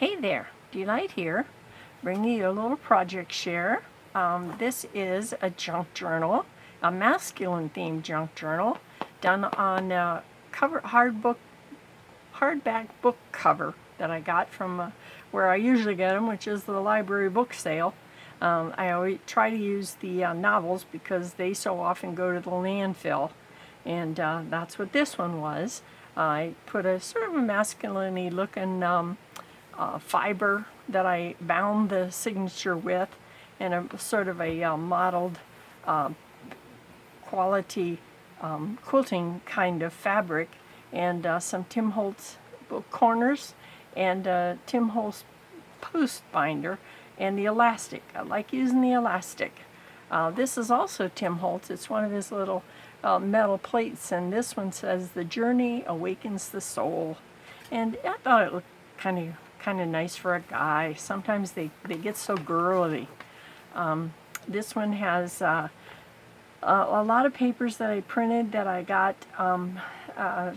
Hey there, Delight here, bringing you a little project share. This is a junk journal, a masculine themed junk journal, done on a hardback book cover that I got from where I usually get them, which is the library book sale. I always try to use the novels because they so often go to the landfill, and that's what this one was. I put a sort of a masculine-y looking fiber that I bound the signature with, and a sort of a modeled quality quilting kind of fabric, and some Tim Holtz book corners, and Tim Holtz post binder, and the elastic. I like using the elastic. This is also Tim Holtz. It's one of his little metal plates, and this one says, "The journey awakens the soul." And I thought it looked kind of nice for a guy. Sometimes they get so girly. This one has a lot of papers that I printed that I got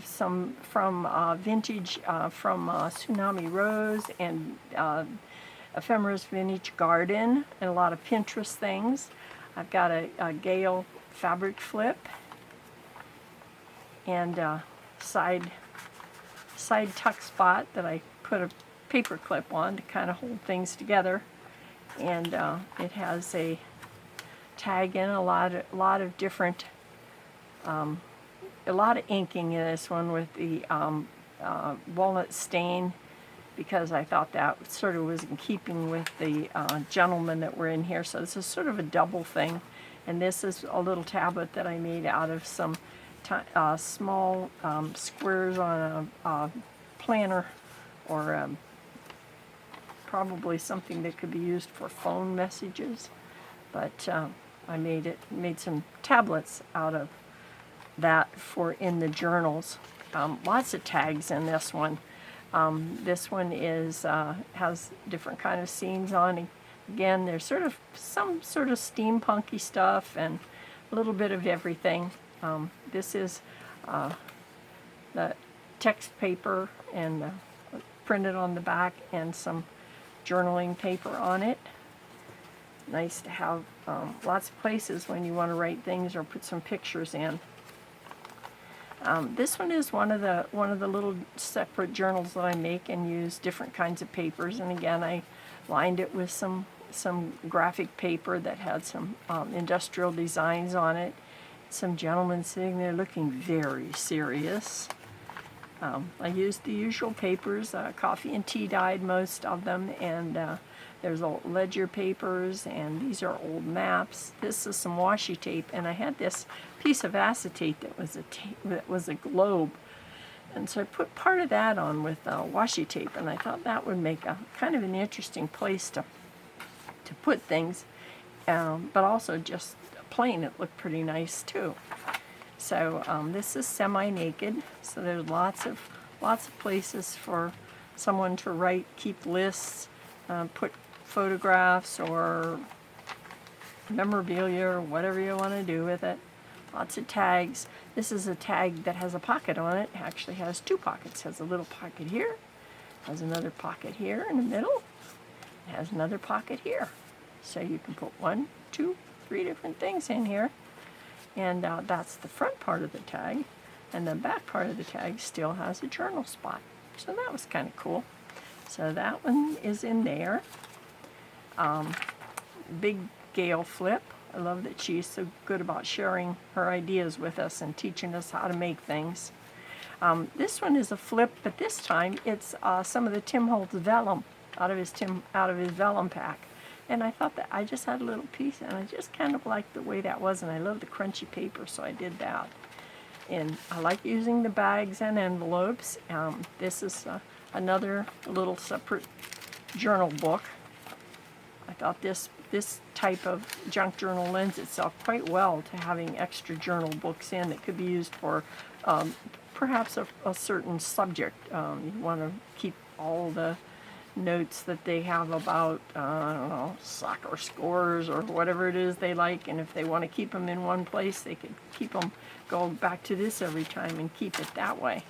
some from vintage from Tsunami Rose and Ephemera's Vintage Garden, and a lot of Pinterest things. I've got a Gale fabric flip and a side tuck spot that I put a paper clip on to kind of hold things together, and it has a tag in a lot of different a lot of inking in this one with the walnut stain, because I thought that sort of was in keeping with the gentlemen that were in here. So this is sort of a double thing, and this is a little tablet that I made out of some small squares on a planner, or probably something that could be used for phone messages. But I made some tablets out of that for in the journals. Lots of tags in this one. This one is has different kind of scenes on it. Again, there's some sort of steampunky stuff and a little bit of everything. This is the text paper and printed on the back, and some journaling paper on it. Nice to have lots of places when you want to write things or put some pictures in. This one is one of the little separate journals that I make and use different kinds of papers. And again, I lined it with some graphic paper that had some industrial designs on it. Some gentlemen sitting there looking very serious. I used the usual papers, coffee and tea dyed most of them, and there's old ledger papers, and these are old maps. This is some washi tape, and I had this piece of acetate that was a globe, and so I put part of that on with washi tape, and I thought that would make a kind of an interesting place to put things, but also just plain, it looked pretty nice too. So this is semi-naked, so there's lots of places for someone to write, keep lists, put photographs or memorabilia or whatever you want to do with it. Lots of tags. This is a tag that has a pocket on it. It actually has two pockets. It has a little pocket here, has another pocket here in the middle, it has another pocket here. So you can put 1, 2, 3 different things in here. And that's the front part of the tag, and the back part of the tag still has a journal spot. So that was kind of cool. So that one is in there. Big Gale flip. I love that she's so good about sharing her ideas with us and teaching us how to make things. This one is a flip, but this time it's some of the Tim Holtz vellum out of his vellum pack. And I thought that I just had a little piece, and I just kind of liked the way that was, and I love the crunchy paper, so I did that. And I like using the bags and envelopes. This is another little separate journal book. I thought this type of junk journal lends itself quite well to having extra journal books in that could be used for perhaps a certain subject. You want to keep all the notes that they have about, I don't know, soccer scores or whatever it is they like, and if they want to keep them in one place, they could keep them, go back to this every time and keep it that way.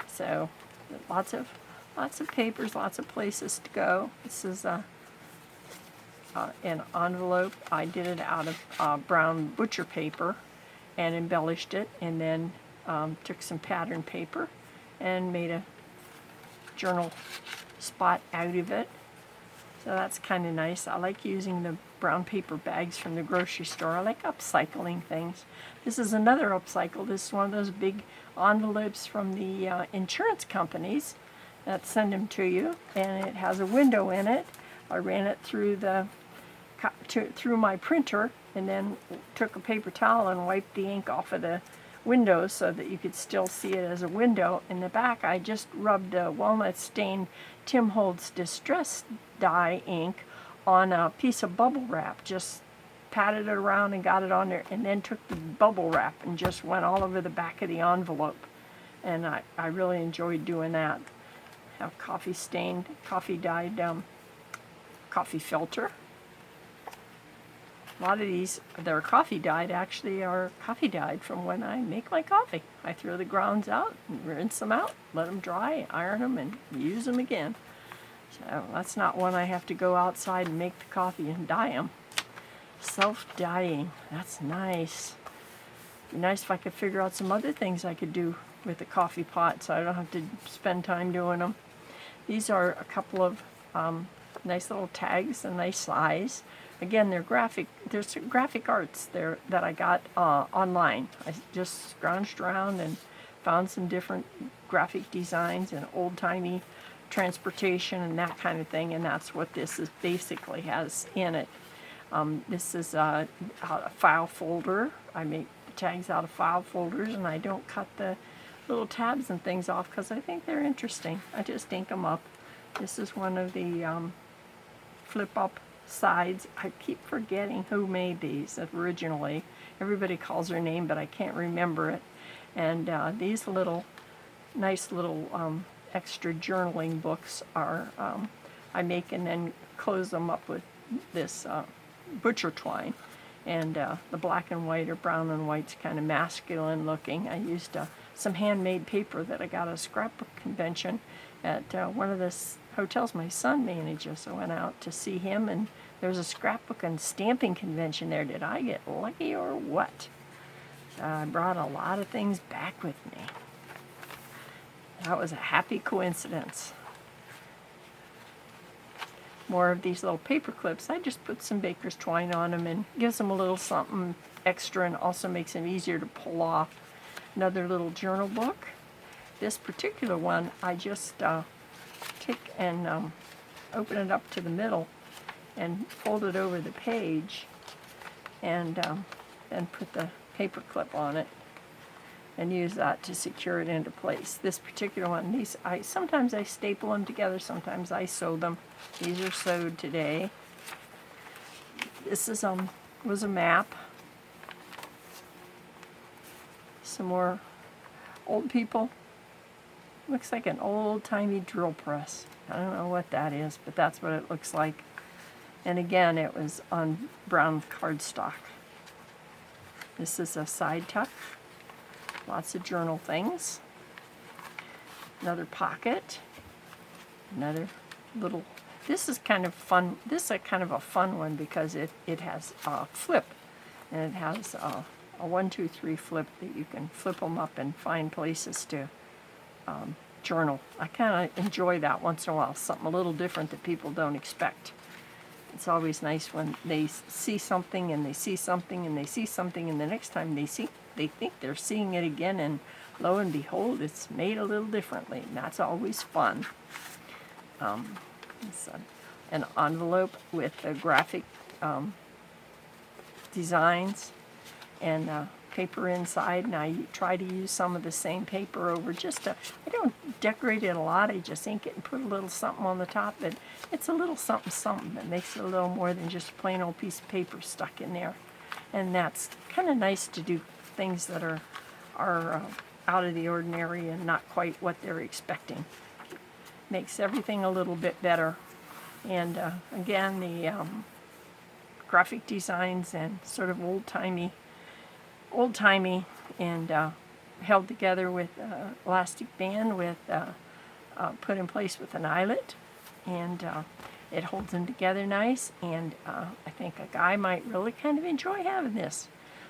So lots of Lots of papers, lots of places to go. This is an envelope. I did it out of brown butcher paper and embellished it, and then took some pattern paper and made a journal spot out of it. So that's kind of nice. I like using the brown paper bags from the grocery store. I like upcycling things. This is another upcycle. This is one of those big envelopes from the insurance companies that send them to you, and it has a window in it. I ran it through through my printer, and then took a paper towel and wiped the ink off of the window so that you could still see it as a window. In the back, I just rubbed a walnut stained Tim Holtz Distress dye ink on a piece of bubble wrap. Just patted it around and got it on there, and then took the bubble wrap and just went all over the back of the envelope. And I really enjoyed doing that. Have coffee stained, coffee dyed coffee filter. A lot of these that are coffee dyed actually are coffee dyed from when I make my coffee. I throw the grounds out, and rinse them out, let them dry, iron them, and use them again. So that's not one I have to go outside and make the coffee and dye them. Self-dyeing, that's nice. It'd be nice if I could figure out some other things I could do with the coffee pot so I don't have to spend time doing them. These are a couple of nice little tags, a nice size. Again, they're graphic. There's graphic arts there that I got online. I just scrounged around and found some different graphic designs and old-timey transportation and that kind of thing, and that's what this is basically has in it. This is a file folder. I make tags out of file folders, and I don't cut the little tabs and things off because I think they're interesting. I just ink them up. This is one of the flip-up sides. I keep forgetting who made these originally. Everybody calls their name, but I can't remember it. And these nice little extra journaling books are I make and then close them up with this butcher twine. And the black and white or brown and white's kind of masculine looking. I used some handmade paper that I got at a scrapbook convention at one of the hotels my son manages. So I went out to see him, and there was a scrapbook and stamping convention there. Did I get lucky or what? I brought a lot of things back with me. That was a happy coincidence. More of these little paper clips. I just put some baker's twine on them and gives them a little something extra, and also makes them easier to pull off. Another little journal book. This particular one, I just take and open it up to the middle and fold it over the page, and then put the paper clip on it and use that to secure it into place. This particular one, sometimes I staple them together, sometimes I sew them. These are sewed today. This is was a map. Some more old people. Looks like an old-timey drill press. I don't know what that is, but that's what it looks like. And again, it was on brown cardstock. This is a side tuck. Lots of journal things. Another pocket. Another little. This is kind of fun. This is kind of a fun one because it has a flip, and it has a 1, 2, 3 flip that you can flip them up and find places to journal. I kind of enjoy that once in a while. Something a little different that people don't expect. It's always nice when they see something and they see something and they see something, and the next time they think they're seeing it again, and lo and behold, it's made a little differently, and that's always fun. It's an envelope with graphic designs and paper inside, and I try to use some of the same paper over I don't decorate it a lot, I just ink it and put a little something on the top, but it's a little something that makes it a little more than just a plain old piece of paper stuck in there. And that's kind of nice to do things that are out of the ordinary and not quite what they're expecting. Makes everything a little bit better. And again, the graphic designs and sort of old-timey and held together with elastic band with put in place with an eyelet, and it holds them together nice, and I think a guy might really kind of enjoy having this.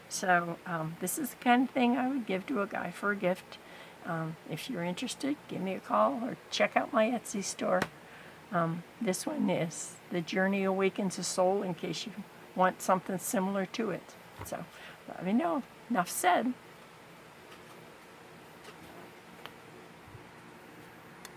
So this is the kind of thing I would give to a guy for a gift. If you're interested, give me a call or check out my Etsy store. This one is The Journey Awakens a Soul, in case you want something similar to it. So let me know. Enough said.